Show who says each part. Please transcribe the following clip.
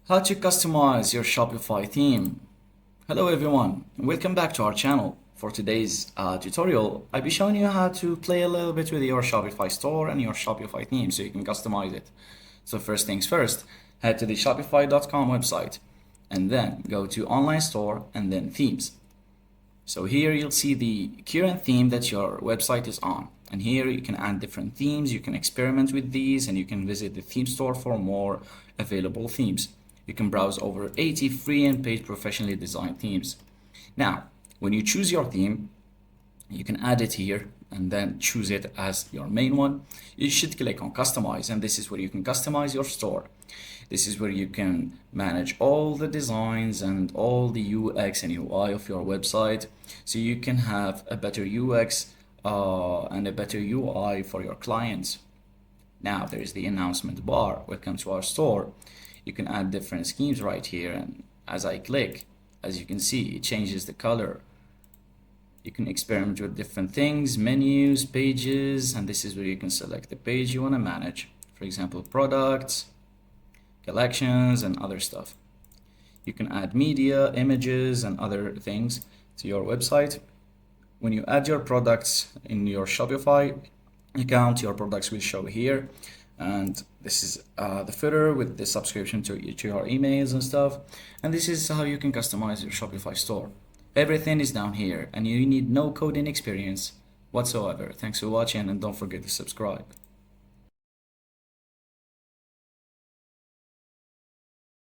Speaker 1: How to customize your Shopify theme. Hello everyone, and welcome back to our channel. For today's tutorial, I'll be showing you how to play a little bit with your Shopify store and your Shopify theme so you can customize it. So first things first, head to the shopify.com website and then go to online store and then themes. So here you'll see the current theme that your website is on. And here you can add different themes, you can experiment with these, and you can visit the theme store for more available themes. You can browse over 80 free and paid professionally designed themes. Now, when you choose your theme, you can add it here and then choose it as your main one. You should click on customize, and this is where you can customize your store. This is where you can manage all the designs and all the UX and UI of your website, so you can have a better UX and a better UI for your clients. Now there is the announcement bar. Welcome to our store. You can add different schemes right here, and as I click, as you can see, it changes the color. You can experiment with different things, menus, pages, and this is where you can select the page you want to manage. For example, products, collections, and other stuff. You can add media, images, and other things to your website. When you add your products in your Shopify account, your products will show here. And this is the footer with the subscription to your emails and stuff. And this is how you can customize your Shopify store. Everything is down here, and you need no coding experience whatsoever. Thanks for watching, and don't forget to subscribe.